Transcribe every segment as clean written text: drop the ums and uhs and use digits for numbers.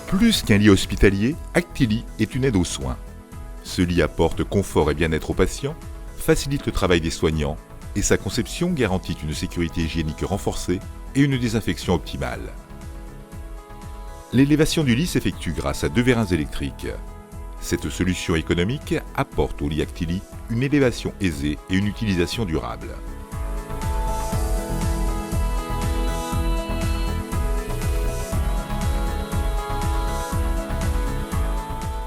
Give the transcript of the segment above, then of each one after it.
Plus qu'un lit hospitalier, Actili est une aide aux soins. Ce lit apporte confort et bien-être aux patients, facilite le travail des soignants et sa conception garantit une sécurité hygiénique renforcée et une désinfection optimale. L'élévation du lit s'effectue grâce à 2 vérins électriques. Cette solution économique apporte au lit Actili une élévation aisée et une utilisation durable.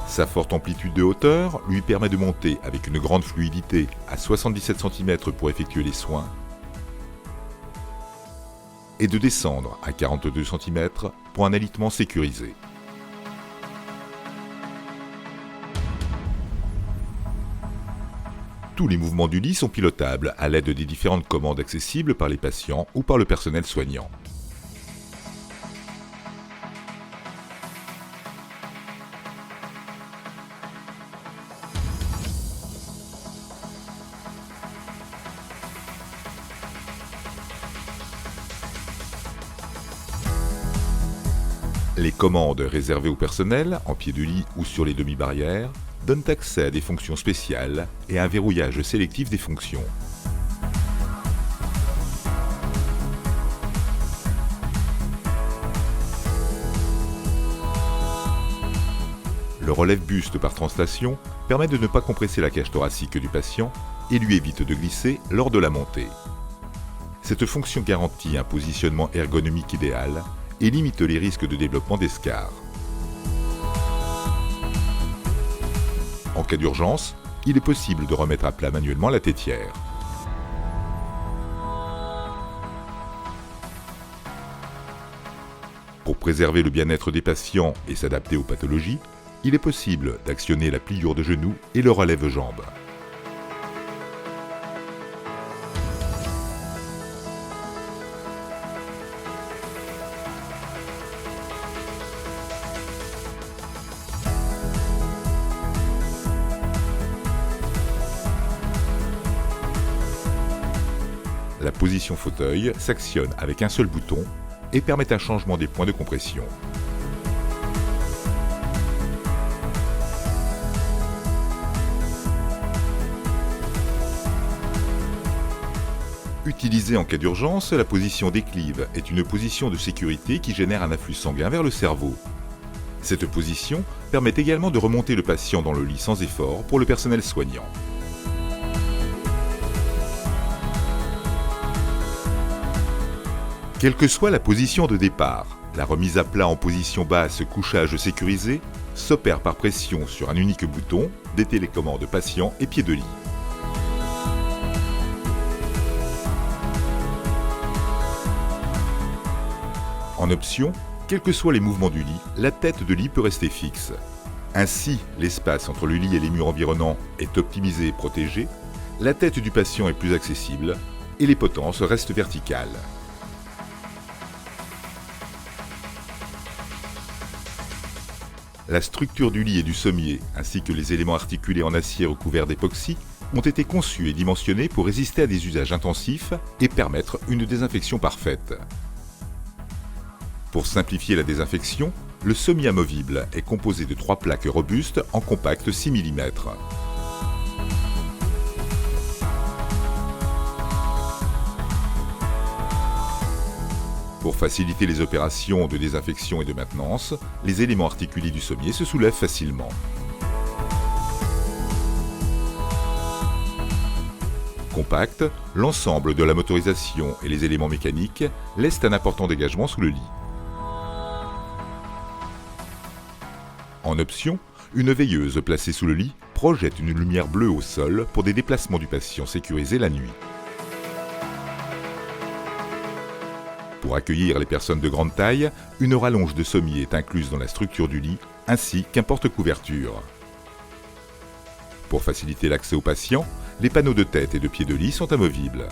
Sa forte amplitude de hauteur lui permet de monter avec une grande fluidité à 77 cm pour effectuer les soins et de descendre à 42 cm pour un alitement sécurisé. Tous les mouvements du lit sont pilotables à l'aide des différentes commandes accessibles par les patients ou par le personnel soignant. Les commandes réservées au personnel, en pied de lit ou sur les demi-barrières, donnent accès à des fonctions spéciales et à un verrouillage sélectif des fonctions. Le relève-buste par translation permet de ne pas compresser la cage thoracique du patient et lui évite de glisser lors de la montée. Cette fonction garantit un positionnement ergonomique idéal et limite les risques de développement d'escarres. En cas d'urgence, il est possible de remettre à plat manuellement la tétière. Pour préserver le bien-être des patients et s'adapter aux pathologies, il est possible d'actionner la pliure de genou et le relève-jambe. La position fauteuil s'actionne avec un seul bouton et permet un changement des points de compression. Utilisée en cas d'urgence, la position déclive est une position de sécurité qui génère un afflux sanguin vers le cerveau. Cette position permet également de remonter le patient dans le lit sans effort pour le personnel soignant. Quelle que soit la position de départ, la remise à plat en position basse couchage sécurisé s'opère par pression sur un unique bouton des télécommandes patient et pied de lit. En option, quels que soient les mouvements du lit, la tête de lit peut rester fixe. Ainsi, l'espace entre le lit et les murs environnants est optimisé et protégé, la tête du patient est plus accessible et les potences restent verticales. La structure du lit et du sommier, ainsi que les éléments articulés en acier recouverts d'époxy, ont été conçus et dimensionnés pour résister à des usages intensifs et permettre une désinfection parfaite. Pour simplifier la désinfection, le sommier amovible est composé de 3 plaques robustes en compact 6 mm. Pour faciliter les opérations de désinfection et de maintenance, les éléments articulés du sommier se soulèvent facilement. Compact, l'ensemble de la motorisation et les éléments mécaniques laissent un important dégagement sous le lit. En option, une veilleuse placée sous le lit projette une lumière bleue au sol pour des déplacements du patient sécurisés la nuit. Pour accueillir les personnes de grande taille, une rallonge de sommier est incluse dans la structure du lit, ainsi qu'un porte-couverture. Pour faciliter l'accès aux patients, les panneaux de tête et de pied de lit sont amovibles.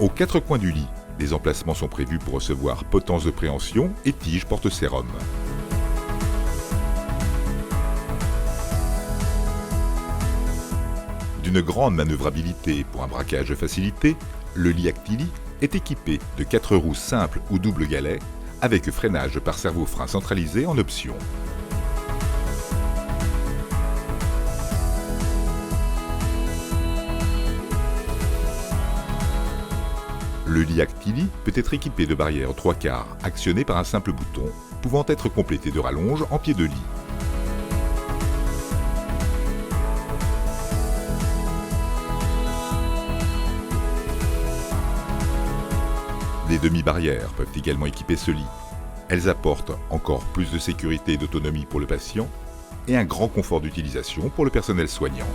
Aux 4 coins du lit, des emplacements sont prévus pour recevoir potence de préhension et tige porte-sérum. D'une grande manœuvrabilité pour un braquage facilité, le lit Actili est équipé de 4 roues simples ou double galet avec freinage par servo-frein centralisé en option. Le lit Actili peut être équipé de barrières 3/4 actionnées par un simple bouton, pouvant être complété de rallonges en pied de lit. Des demi-barrières peuvent également équiper ce lit. Elles apportent encore plus de sécurité et d'autonomie pour le patient et un grand confort d'utilisation pour le personnel soignant.